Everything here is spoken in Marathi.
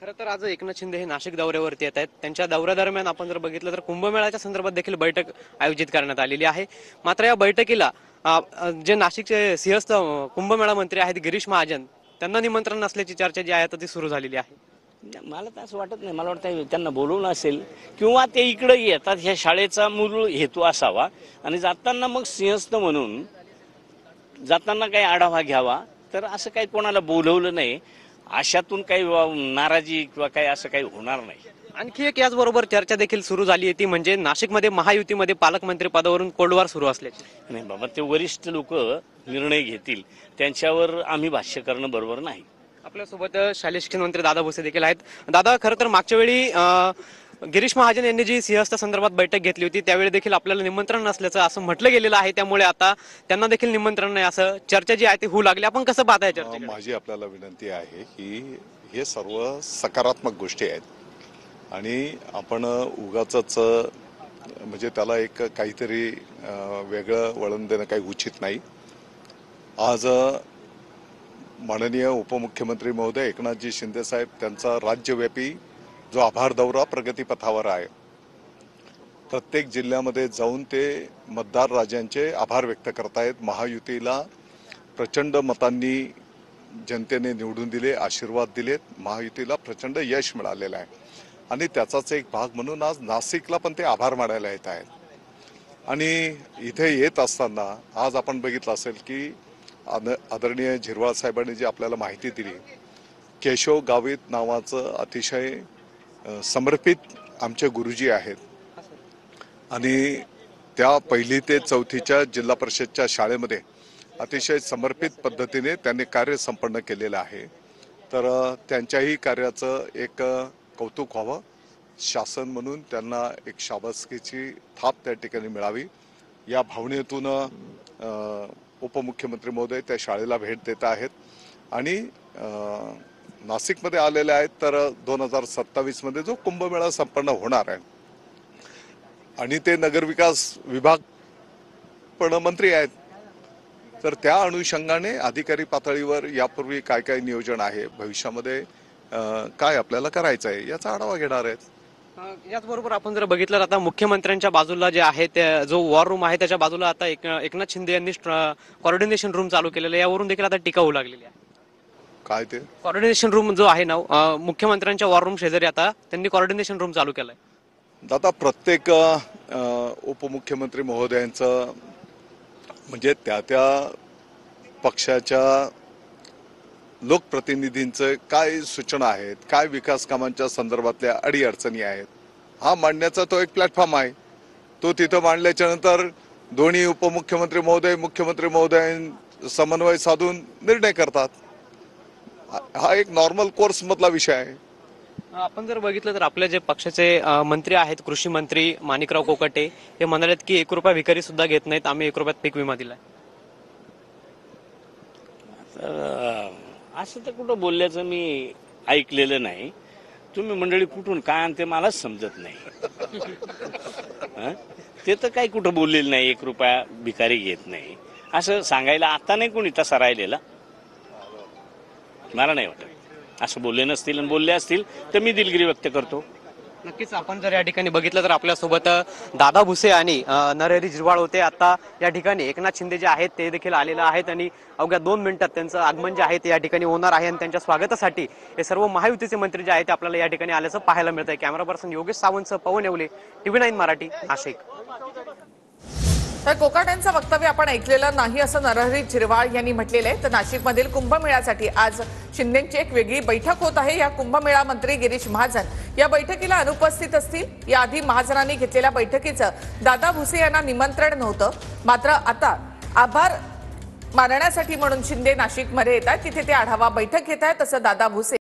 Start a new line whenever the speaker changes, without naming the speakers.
खरं तर आज एकनाथ शिंदे हे नाशिक दौऱ्यावरती येत आहेत। त्यांच्या दौऱ्यादरम्यान आपण जर बघितलं तर कुंभमेळ्याच्या संदर्भात देखील बैठक आयोजित करण्यात आलेली आहे। मात्र या बैठकीला जे नाशिकचे सिंहस्थ कुंभमेळा मंत्री आहेत गिरीश महाजन त्यांना निमंत्रण नसल्याची चर्चा जी आहे ती सुरू झालेली आहे।
मला तर असं वाटत नाही, मला वाटतं त्यांना बोलवलं असेल किंवा ते इकडे येतात, ह्या शाळेचा मूळ हेतू असावा आणि जाताना मग सिंहस्थ म्हणून जाताना काही आढावा घ्यावा। तर असं काही कोणाला बोलवलं नाही, अशातून काही नाराजी किंवा काही असं काही होणार नाही।
आणखी एक याचबरोबर चर्चा देखील सुरू झाली आहे ती म्हणजे नाशिकमध्ये महायुतीमध्ये पालकमंत्री पदावरून कोल्डवार सुरू असल्याची।
नाही बाबा, ते वरिष्ठ लोक निर्णय घेतील, त्यांच्यावर आम्ही भाष्य करणं बरोबर नाही।
आपल्यासोबत शालेय शिक्षण मंत्री दादा भुसे देखील आहेत। दादा, खरं तर मागच्या वेळी गिरीश महाजन यांनी जी सिंहस्थ संदर्भात बैठक घेतली होती त्यावेळी देखील आपल्याला निमंत्रण नसल्याचं असं म्हटलं गेलेलं आहे, त्यामुळे आता त्यांना देखील निमंत्रण नाही असं चर्चा जी आहे ती होऊ लागली। आपण कसं पाहताय चर्चा?
माझी आपल्याला विनंती आहे की हे सर्व सकारात्मक गोष्टी आहेत आणि आपण उगाचच म्हणजे त्याला एक काहीतरी वेगळं वळण देणं काही उचित नाही। आज माननीय उपमुख्यमंत्री महोदय एकनाथजी शिंदे साहेब त्यांचा राज्यव्यापी जो आभार दौरा प्रगतीपथावर आहे, प्रत्येक जिल्ह्यामध्ये जाऊन ते मतदार राजांचे आभार व्यक्त करतायत। महायुतीला प्रचंड मतांनी जनतेने निवडून दिले, आशीर्वाद दिलेत, महायुतीला प्रचंड यश मिळालेलं आहे आणि त्याचाच एक भाग म्हणून आज नाशिकला पण ते आभार मानायला येत आहेत। आणि इथे येत असताना आज आपण बघितलं असेल की आदरणीय झिरवाळ साहेबांनी जी आपल्याला माहिती दिली, केशव गावित नावाचं अतिशय समर्पित आमचे गुरुजी आहेत आणि त्या 1ली ते 4थीच्या जिल्हा परिषदच्या शाळेमध्ये अतिशय समर्पित पद्धतीने त्यांनी कार्य संपन्न केलेलं आहे। तर त्यांच्याही कार्याचं एक कौतुक व्हावं, शासन म्हणून त्यांना एक शाबासकीची थाप त्या ठिकाणी मिळावी या भावनेतून उपमुख्यमंत्री महोदय त्या शाळेला भेट देत आहेत आणि नाशिकमध्ये आलेले आहेत। तर 2027 मध्ये जो कुंभमेळा संपन्न होणार आहे आणि ते नगरविकास विभाग पण मंत्री आहेत, तर त्या अनुषंगाने अधिकारी पातळीवर यापूर्वी काय काय नियोजन आहे, भविष्यामध्ये काय आपल्याला करायचं आहे याचा आढावा घेणार आहेत।
याचबरोबर आपण जर बघितलं आता मुख्यमंत्र्यांच्या बाजूला जे आहे ते जो वॉर रूम आहे त्याच्या बाजूला आता एकनाथ शिंदे यांनी कोऑर्डिनेशन रूम चालू केलेलं आहे, यावरून देखील आता टीका होऊ लागलेली आहे।
काय ते
कोऑर्डिनेशन रूम जो आहे ना, मुख्यमंत्र्यांच्या वॉर रूम शेजारी आता त्यांनी कोऑर्डिनेशन रूम चालू केलाय।
आता प्रत्येक उपमुख्यमंत्री महोदयांचं म्हणजे त्या पक्षाच्या लोकप्रतिनिधींचं काय सूचना आहेत, काय विकास कामांच्या संदर्भातल्या अडीअडचणी आहेत, हा मांडण्याचा तो एक प्लॅटफॉर्म आहे। तो तिथं मांडल्याच्या नंतर दोन्ही उपमुख्यमंत्री महोदय मुख्यमंत्री महोदय समन्वय साधून निर्णय करतात। हा एक नॉर्मल कोर्स मधला विषय आहे।
आपण जर बघितलं तर आपले जे पक्षाचे मंत्री आहेत, कृषी मंत्री माणिकराव कोकाटे हे म्हणालेत की 1 रुपया भिकारी सुद्धा घेत नाहीत, आम्ही 1 रुपयात पीक विमा दिलाय।
असं तर कुठं बोलल्याचं मी ऐकलेलं नाही। तुम्ही मंडळी कुठून काय आणते मलाच समजत नाही। ते तर काही कुठं बोललेलं नाही, 1 रुपया भिकारी घेत नाही असं सांगायला आता नाही कोणी तसा राहिलेला, मला नाही वाटत। असं बोलले नसतील आणि बोलले असतील तर मी दिलगिरी व्यक्त करतो।
नक्कीच आपण जर या ठिकाणी बघितलं तर आपल्यासोबत दादा भुसे आणि नरहरी झिरवाळ होते। आता या ठिकाणी एकनाथ शिंदे जे आहेत ते देखील आलेले आहेत आणि अवघ्या 2 मिनिटात त्यांचं आगमन जे आहे ते या ठिकाणी होणार आहे आणि त्यांच्या स्वागतासाठी हे सर्व महायुतीचे मंत्री जे आहेत ते आपल्याला या ठिकाणी आल्याचं पाहायला मिळत आहे। कॅमेरा पर्सन योगेश सावंतसह पवन येवले, TV9 मराठी, नाशिक।
तर कोकाटेंचं वक्तव्य आपण ऐकलेलं नाही असं नरहरी झिरवाळ यांनी म्हटलेलं आहे। तर नाशिकमधील कुंभमेळ्यासाठी आज शिंदेची एक वेगळी बैठक होत आहे। या कुंभमेळा मंत्री गिरीश महाजन या बैठकीला अनुपस्थित असतील। याआधी महाजनांनी घेतलेल्या बैठकीचं दादा भुसे यांना निमंत्रण नव्हतं, मात्र आता आभार मानण्यासाठी म्हणून शिंदे नाशिकमध्ये येतात, तिथे ते आढावा बैठक घेत आहेत असं दादा भुसे